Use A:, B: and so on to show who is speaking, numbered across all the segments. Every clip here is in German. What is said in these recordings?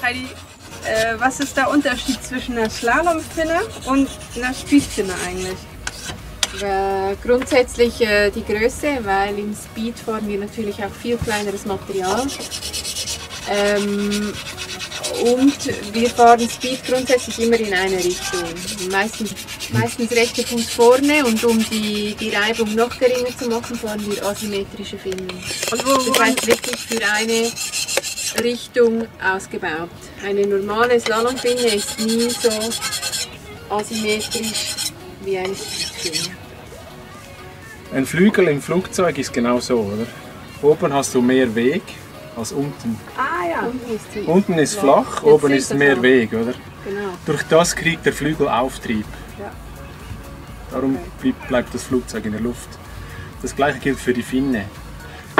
A: Heidi, was ist der Unterschied zwischen einer Slalomfinne und einer Speedfinne eigentlich?
B: Grundsätzlich die Größe, weil im Speed fahren wir natürlich auch viel kleineres Material. Und wir fahren Speed grundsätzlich immer in eine Richtung. Meistens rechter Fuß vorne, und um die Reibung noch geringer zu machen, fahren wir asymmetrische Finnen. Und das heißt wirklich für eine Richtung ausgebaut. Eine normale Slalomfinne ist nie so asymmetrisch wie eine Speedfinne.
C: Ein Flügel im Flugzeug ist genau so, oder? Oben hast du mehr Weg als unten.
A: Ah ja.
C: Unten ist flach, oben ist mehr Weg, oder?
B: Genau.
C: Durch das kriegt der Flügel Auftrieb.
A: Ja.
C: Darum bleibt das Flugzeug in der Luft. Das gleiche gilt für die Finne.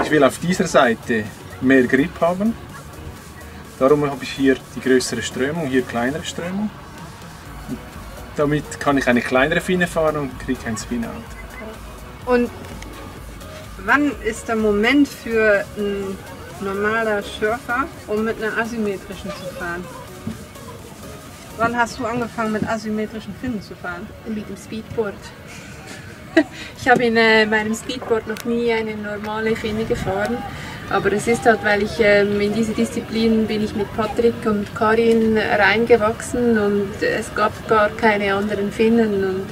C: Ich will auf dieser Seite mehr Grip haben. Darum habe ich hier die größere Strömung, hier kleinere Strömung. Und damit kann ich eine kleinere Finne fahren und kriege ein Spin-Out.
A: Und wann ist der Moment für ein normaler Surfer, um mit einer asymmetrischen zu fahren? Wann hast du angefangen, mit asymmetrischen Finnen zu fahren?
B: Mit dem Speedboard. Ich habe in meinem Speedboard noch nie eine normale Finne gefahren, aber es ist halt, weil ich in diese Disziplin bin ich mit Patrick und Karin reingewachsen und es gab gar keine anderen Finnen. Und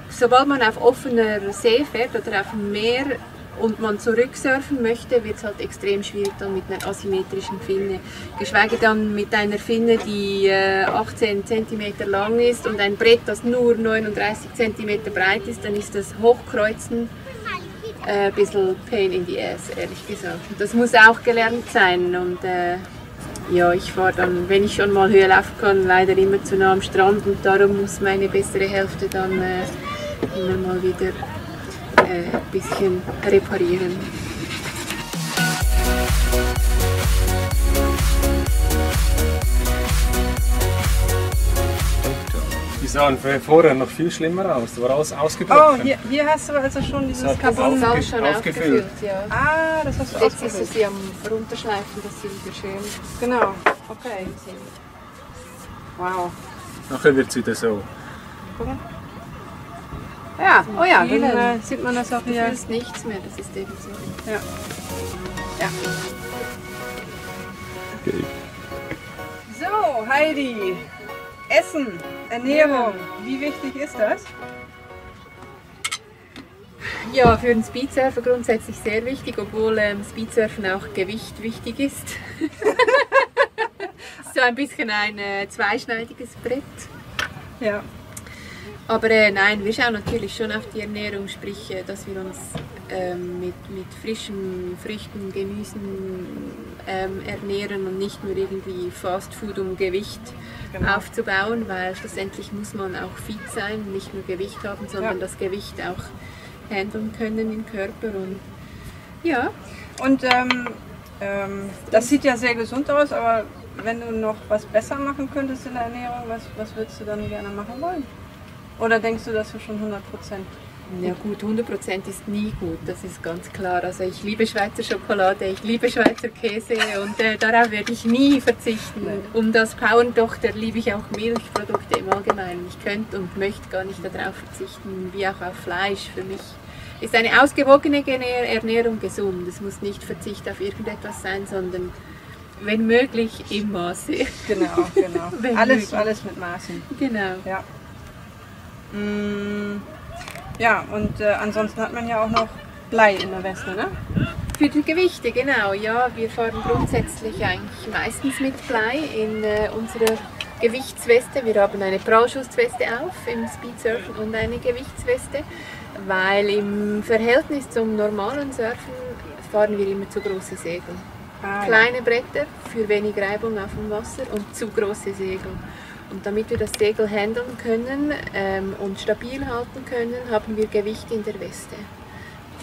B: sobald man auf offener See fährt oder auf dem Meer und man zurücksurfen möchte, wird es halt extrem schwierig dann mit einer asymmetrischen Finne. Geschweige dann mit einer Finne, die 18 cm lang ist und ein Brett, das nur 39 cm breit ist, dann ist das Hochkreuzen ein bisschen Pain in the ass, ehrlich gesagt. Und das muss auch gelernt sein. Und ja, ich fahre dann, wenn ich schon mal Höhe laufen kann, leider immer zu nah am Strand, und darum muss meine bessere Hälfte dann immer mal wieder ein bisschen reparieren.
C: Die sahen vorher noch viel schlimmer aus, da war alles ausgebrochen.
A: Oh, hier hast du also schon dieses
C: Das
A: Carbon.
B: Das ist schon aufgefüllt, ja.
A: Ah, das hast du
B: Jetzt ist
A: ausgefüllt.
B: es am Runterschleifen, dass sie wieder schön
A: Genau, okay.
B: sind.
A: Wow.
C: Nachher wird es wieder so.
A: Guck mal. Ja, oh ja, dann
B: Vielen.
A: sieht man das auch
B: Du
A: hier.
B: fühlst nichts mehr, das ist eben so.
A: Ja. Ja.
C: Okay.
A: So, Heidi. Essen, Ernährung, wie wichtig ist das?
B: Ja, für den Speedsurfer grundsätzlich sehr wichtig, obwohl Speedsurfen auch Gewicht wichtig ist. So ein bisschen ein zweischneidiges Brett.
A: Ja.
B: Aber nein, wir schauen natürlich schon auf die Ernährung, sprich, dass wir uns mit frischen Früchten, Gemüsen ernähren und nicht nur irgendwie Fast Food, um Gewicht aufzubauen, weil schlussendlich muss man auch fit sein, nicht nur Gewicht haben, sondern das Gewicht auch handeln können im Körper. Und ja.
A: Und das sieht ja sehr gesund aus, aber wenn du noch was besser machen könntest in der Ernährung, was würdest du dann gerne machen wollen? Oder denkst du, dass du schon 100%?
B: Ja gut, 100% ist nie gut, das ist ganz klar. Also ich liebe Schweizer Schokolade, ich liebe Schweizer Käse und darauf werde ich nie verzichten. Um das Bauerntochter liebe ich auch Milchprodukte im Allgemeinen. Ich könnte und möchte gar nicht darauf verzichten, wie auch auf Fleisch. Für mich ist eine ausgewogene Ernährung gesund. Es muss nicht Verzicht auf irgendetwas sein, sondern wenn möglich im Maße.
A: Genau, genau. alles mit Maßen.
B: Genau.
A: Ja. Ja, und ansonsten hat man ja auch noch Blei in der Weste, ne?
B: Für die Gewichte, genau. Ja, wir fahren grundsätzlich eigentlich meistens mit Blei in unserer Gewichtsweste. Wir haben eine Prallschussweste auf im Speedsurfen und eine Gewichtsweste, weil im Verhältnis zum normalen Surfen fahren wir immer zu große Segel. Kleine Bretter für wenig Reibung auf dem Wasser und zu große Segel. Und damit wir das Segel handeln können und stabil halten können, haben wir Gewicht in der Weste.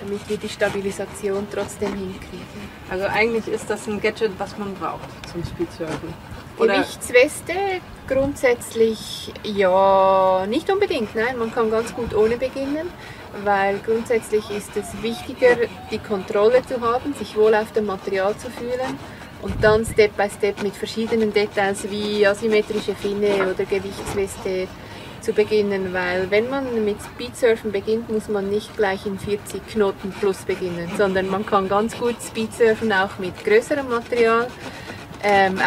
B: damit wir die Stabilisation trotzdem hinkriegen.
A: Also eigentlich ist das ein Gadget, was man braucht zum Speedsurfen. Oder
B: Gewichtsweste grundsätzlich ja nicht unbedingt, nein, man kann ganz gut ohne beginnen, weil grundsätzlich ist es wichtiger, die Kontrolle zu haben, sich wohl auf dem Material zu fühlen und dann Step by Step mit verschiedenen Details wie asymmetrische Finne oder Gewichtsweste zu beginnen, weil wenn man mit Speedsurfen beginnt, muss man nicht gleich in 40 Knoten plus beginnen, sondern man kann ganz gut Speedsurfen auch mit größerem Material,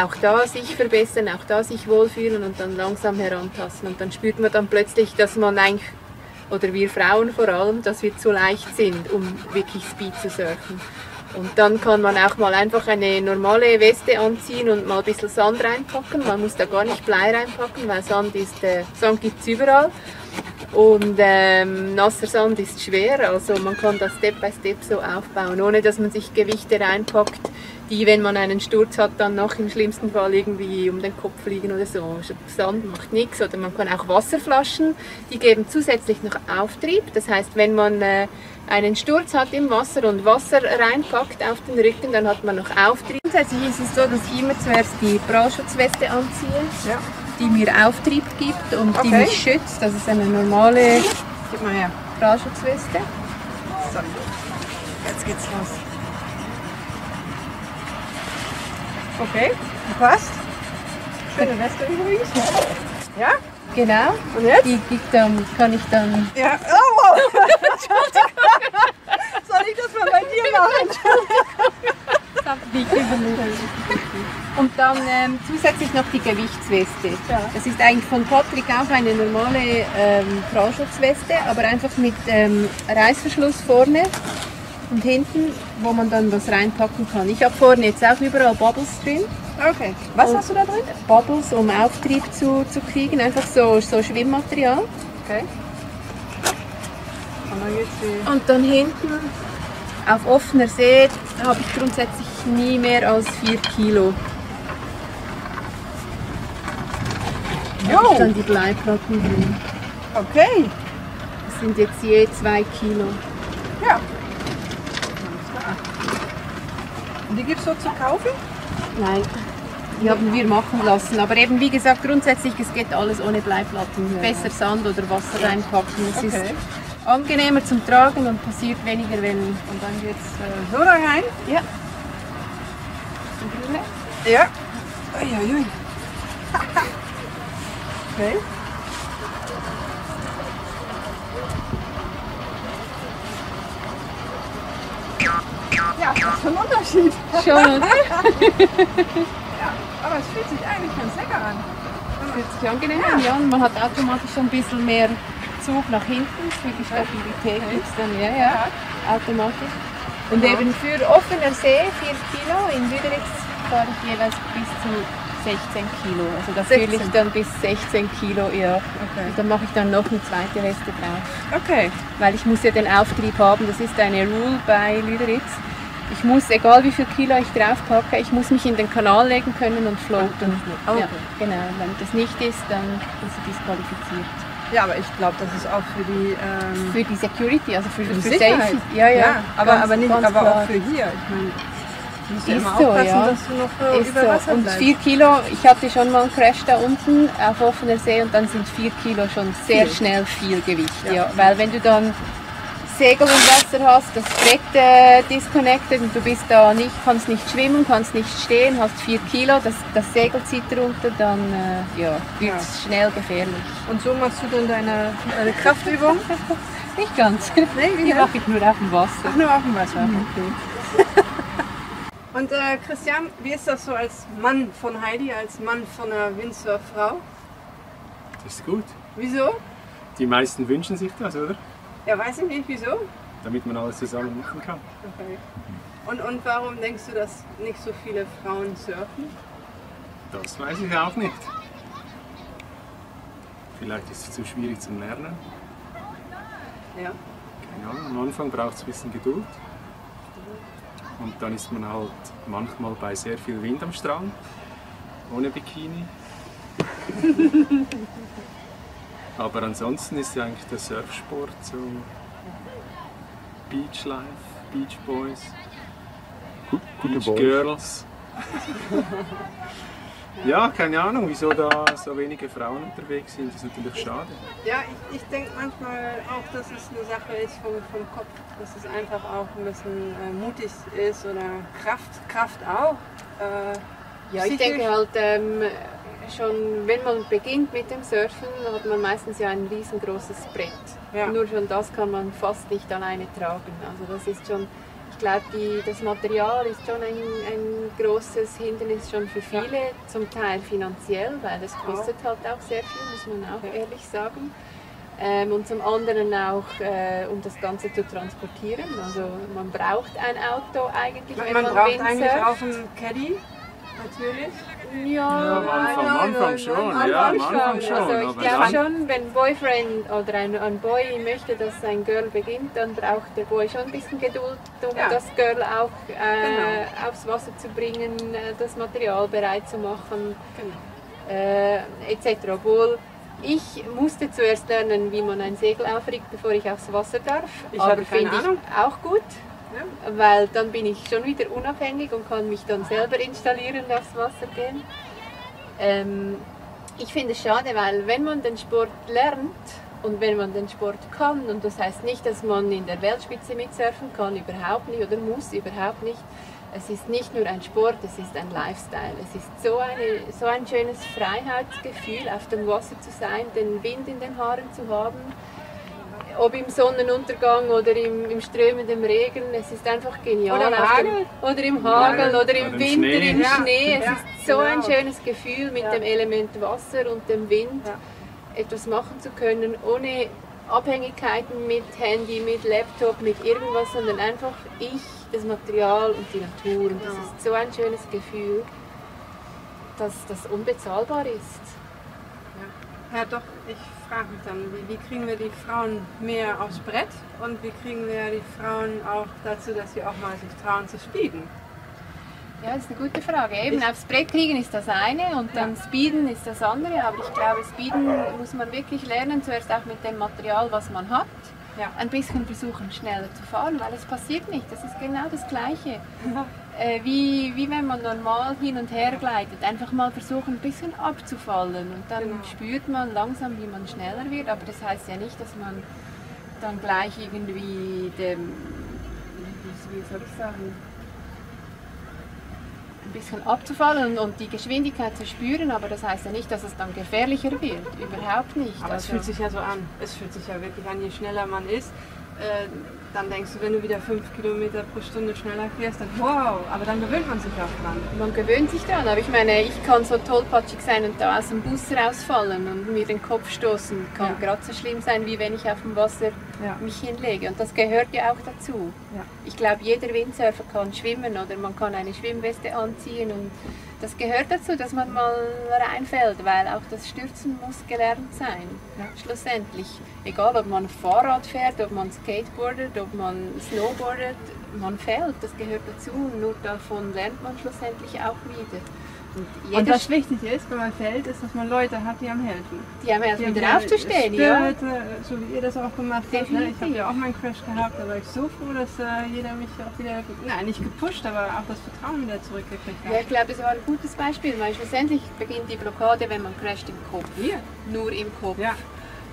B: auch da sich verbessern, auch da sich wohlfühlen und dann langsam herantasten. Und dann spürt man dann plötzlich, dass man eigentlich, oder wir Frauen vor allem, dass wir zu leicht sind, um wirklich Speed zu surfen. Und dann kann man auch mal einfach eine normale Weste anziehen und mal ein bisschen Sand reinpacken. Man muss da gar nicht Blei reinpacken, weil Sand gibt es überall. Und nasser Sand ist schwer, also man kann das Step by Step so aufbauen, ohne dass man sich Gewichte reinpackt, die, wenn man einen Sturz hat, dann noch im schlimmsten Fall irgendwie um den Kopf liegen oder so. Sand macht nichts. Oder man kann auch Wasserflaschen, die geben zusätzlich noch Auftrieb. Das heißt, wenn man einen Sturz hat im Wasser und Wasser reinpackt auf den Rücken, dann hat man noch Auftrieb. Grundsätzlich ist es so, dass ich immer zuerst die Prallschutzweste anziehe,
A: ja.
B: die mir Auftrieb gibt und die
A: Okay.
B: mich schützt. Das ist eine normale
A: Gib mal her.
B: Prallschutzweste.
A: So. Jetzt geht's los. Okay, passt. Schöne Weste übrigens. Ja?
B: Genau.
A: Und jetzt?
B: Die kann ich dann...
A: Ja. Oh, wow. Entschuldigung. Soll ich das mal bei dir machen?
B: Und dann zusätzlich noch die Gewichtsweste.
A: Ja.
B: Das ist eigentlich von Patrick auch eine normale Prallschutzweste, aber einfach mit Reißverschluss vorne und hinten, wo man dann was reinpacken kann. Ich habe vorne jetzt auch überall Bubbles drin.
A: Okay. Was
B: Und
A: hast du da drin?
B: Bubbles, um Auftrieb zu kriegen, einfach so Schwimmmaterial.
A: Okay. Und dann geht's die...
B: Und dann hinten auf offener See habe ich grundsätzlich nie mehr als 4 Kilo. Da habe ich dann die Bleiplatten drin.
A: Okay.
B: Das sind jetzt je 2 Kilo.
A: Ja. Alles klar. Und die gibt es so zu kaufen?
B: Nein, die haben wir machen lassen. Aber eben wie gesagt, grundsätzlich, es geht alles ohne Bleiplatten.
A: Ja.
B: Besser Sand oder Wasser reinpacken. Es ist
A: Okay.
B: angenehmer zum Tragen und passiert weniger Wellen.
A: Und dann geht's so da rein?
B: Ja.
A: Ja. Uiuiui. Okay. Ja, das ist ein Unterschied.
B: Schon,
A: Ja, aber es fühlt sich eigentlich ganz lecker an.
B: fühlt sich angenehm an, ja. Und man hat automatisch schon ein bisschen mehr Zug nach hinten. Für die Stabilität gibt es dann, ja, automatisch. Und
A: Ja.
B: eben für offener See 4 Kilo, in Lüderitz fahre ich jeweils bis zu 16 Kilo. Also da fülle ich
A: 16.
B: dann bis 16 Kilo, ja.
A: Okay.
B: Und dann mache ich dann noch eine zweite Weste drauf.
A: Okay.
B: Weil ich muss ja den Auftrieb haben, das ist eine Rule bei Lüderitz. Ich muss, egal wie viel Kilo ich drauf packe, ich muss mich in den Kanal legen können und floaten.
A: Okay.
B: Ja, genau. Wenn das nicht ist, dann ist sie disqualifiziert.
A: Ja, aber ich glaube, das ist auch für die,
B: Für die Security, also für
A: die
B: für
A: Sicherheit.
B: Safety. Ja,
A: aber,
B: ganz-
A: nicht,
B: ganz
A: aber
B: klar.
A: auch für hier. Ich meine, du musst ja
B: Ist
A: immer
B: so,
A: aufpassen,
B: ja.
A: dass du noch
B: Ist
A: über
B: so.
A: Wasser
B: Und
A: bleibst.
B: 4 Kilo, ich hatte schon mal einen Crash da unten auf offener See und dann sind 4 Kilo schon sehr
A: Viel.
B: schnell viel Gewicht.
A: Ja.
B: Ja. Weil wenn du dann Segel und Wasser hast, das Brett disconnected und du bist da nicht, kannst nicht schwimmen, kannst nicht stehen, hast 4 Kilo, das Segel zieht runter, dann wird es schnell gefährlich.
A: Und so machst du dann deine Kraftübung?
B: Nicht ganz.
A: Nee, wie
B: Die
A: denn?
B: mache ich nur auf dem Wasser.
A: Ach, nur auf dem Wasser. Okay. Und Christian, wie ist das so als Mann von Heidi, als Mann von einer Windsurffrau?
C: Das ist gut.
A: Wieso?
C: Die meisten wünschen sich das, oder?
A: Ja, weiß ich nicht, wieso.
C: Damit man alles zusammen machen kann.
A: Okay. Und warum denkst du, dass nicht so viele Frauen surfen?
C: Das weiß ich auch nicht. Vielleicht ist es zu schwierig zum Lernen.
A: Ja.
C: Keine Ahnung, am Anfang braucht es ein bisschen Geduld. Und dann ist man halt manchmal bei sehr viel Wind am Strand, ohne Bikini. Aber ansonsten ist ja eigentlich der Surfsport so Beach Life, Beach Boys,
D: Gute
C: Beach
D: Boys.
C: Girls. Ja, keine Ahnung, wieso da so wenige Frauen unterwegs sind. Das ist natürlich schade.
A: Ja, ich denke manchmal auch, dass es eine Sache ist vom Kopf, dass es einfach auch ein bisschen mutig ist oder Kraft auch.
B: Ja, ich denke halt, schon wenn man beginnt mit dem Surfen, hat man meistens ja ein riesengroßes Brett.
A: Ja.
B: Nur schon das kann man fast nicht alleine tragen. Also das ist schon, ich glaube, das Material ist schon ein großes Hindernis schon für viele, zum Teil finanziell, weil das kostet halt auch sehr viel, muss man auch ehrlich sagen. Und zum anderen auch, um das Ganze zu transportieren. Also man braucht ein Auto eigentlich, wenn
A: Man
B: man
A: braucht
B: Windsurft.
A: eigentlich auch einen Caddy, natürlich.
B: Ja,
C: am Anfang schon. Ja, am Anfang schon.
B: Also ich
C: aber
B: glaube
C: dann-
B: schon, wenn ein Boyfriend oder ein Boy möchte, dass sein Girl beginnt, dann braucht der Boy schon ein bisschen Geduld, um
A: Ja.
B: das Girl auch aufs Wasser zu bringen, das Material bereit zu machen, etc. Obwohl ich musste zuerst lernen, wie man ein Segel aufriegt, bevor ich aufs Wasser darf.
A: Ich
B: Aber
A: hatte keine
B: finde
A: Ahnung.
B: ich auch gut. Weil dann bin ich schon wieder unabhängig und kann mich dann selber installieren und aufs Wasser gehen. Ich finde es schade, weil wenn man den Sport lernt und wenn man den Sport kann, und das heißt nicht, dass man in der Weltspitze mitsurfen kann, überhaupt nicht, oder muss, überhaupt nicht. Es ist nicht nur ein Sport, es ist ein Lifestyle. Es ist so ein schönes Freiheitsgefühl, auf dem Wasser zu sein, den Wind in den Haaren zu haben. Ob im Sonnenuntergang oder im strömenden Regen, es ist einfach genial.
A: Oder im
B: Auf dem-
A: Hagel.
B: Oder im Hagel, oder im
C: Oder im
B: Winter,
C: Schnee.
B: im
A: Ja,
B: Schnee. Es
A: ja,
B: ist so ein
A: genau.
B: schönes Gefühl, mit dem Element Wasser und dem Wind etwas machen zu können, ohne Abhängigkeiten mit Handy, mit Laptop, mit irgendwas, sondern einfach ich, das Material und die Natur. Und das ist so ein schönes Gefühl, dass das unbezahlbar ist.
A: Ja, doch, ich frage mich dann, wie kriegen wir die Frauen mehr aufs Brett und wie kriegen wir die Frauen auch dazu, dass sie auch mal sich trauen zu speeden?
B: Ja, das ist eine gute Frage. Eben aufs Brett kriegen ist das eine und dann Speeden ist das andere. Aber ich glaube, Speeden muss man wirklich lernen, zuerst auch mit dem Material, was man hat.
A: Ja.
B: Ein bisschen versuchen, schneller zu fahren, weil es passiert nicht. Das ist genau das Gleiche. Wie wenn man normal hin und her gleitet. Einfach mal versuchen, ein bisschen abzufallen. Und dann spürt man langsam, wie man schneller wird. Aber das heißt ja nicht, dass man dann gleich irgendwie wie soll ich sagen, ein bisschen abzufallen und die Geschwindigkeit zu spüren, aber das heißt ja nicht, dass es dann gefährlicher wird. Überhaupt nicht.
A: Aber es fühlt sich ja so an. Es fühlt sich ja wirklich an, je schneller man ist, dann denkst du, wenn du wieder 5 Kilometer pro Stunde schneller fährst, dann wow, aber dann gewöhnt man sich auch dran.
B: Man gewöhnt sich daran, aber ich meine, ich kann so tollpatschig sein und da aus dem Bus rausfallen und mir den Kopf stoßen. Kann gerade so schlimm sein, wie wenn ich auf dem Wasser mich hinlege. Und das gehört ja auch dazu.
A: Ja.
B: Ich glaube, jeder Windsurfer kann schwimmen oder man kann eine Schwimmweste anziehen und das gehört dazu, dass man mal reinfällt, weil auch das Stürzen muss gelernt sein. Schlussendlich. Egal, ob man Fahrrad fährt, ob man skateboardet, ob man snowboardet, man fällt, das gehört dazu und nur davon lernt man schlussendlich auch wieder.
A: Und was wichtig ist, wenn man fällt, ist, dass man Leute hat, die einem helfen.
B: Die haben erst
A: Die
B: wieder
A: haben
B: aufzustehen, ja.
A: Spirite, so wie ihr das auch gemacht habt. Ne? Ich
B: Definitiv.
A: habe ja auch meinen Crash gehabt, da war ich so froh, dass jeder mich auch wieder, nicht gepusht, aber auch das Vertrauen wieder zurückgekriegt hat.
B: Ja, ich glaube, das war ein gutes Beispiel, weil schlussendlich beginnt die Blockade, wenn man crasht im Kopf.
A: Hier.
B: Nur im Kopf.
A: Ja.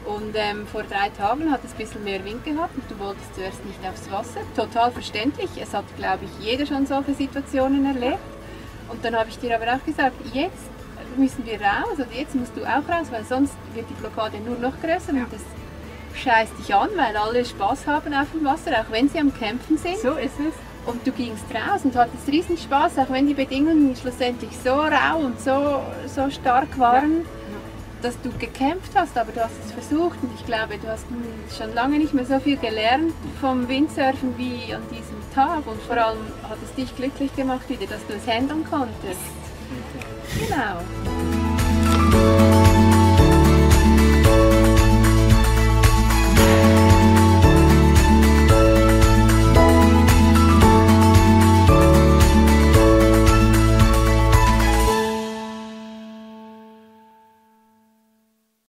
B: Und vor 3 Tagen hat es ein bisschen mehr Wind gehabt und du wolltest zuerst nicht aufs Wasser. Total verständlich. Es hat, glaube ich, jeder schon solche Situationen erlebt. Und dann habe ich dir aber auch gesagt, jetzt müssen wir raus, oder jetzt musst du auch raus, weil sonst wird die Blockade nur noch größer und das scheißt dich an, weil alle Spaß haben auf dem Wasser, auch wenn sie am Kämpfen sind.
A: So ist es.
B: Und du gingst raus und hattest riesen Spaß, auch wenn die Bedingungen schlussendlich so rau und so stark waren, dass du gekämpft hast, aber du hast es versucht und ich glaube, du hast schon lange nicht mehr so viel gelernt vom Windsurfen wie an diesem Tag und vor allem hat es dich glücklich gemacht wieder, dass du es handeln konntest. Genau.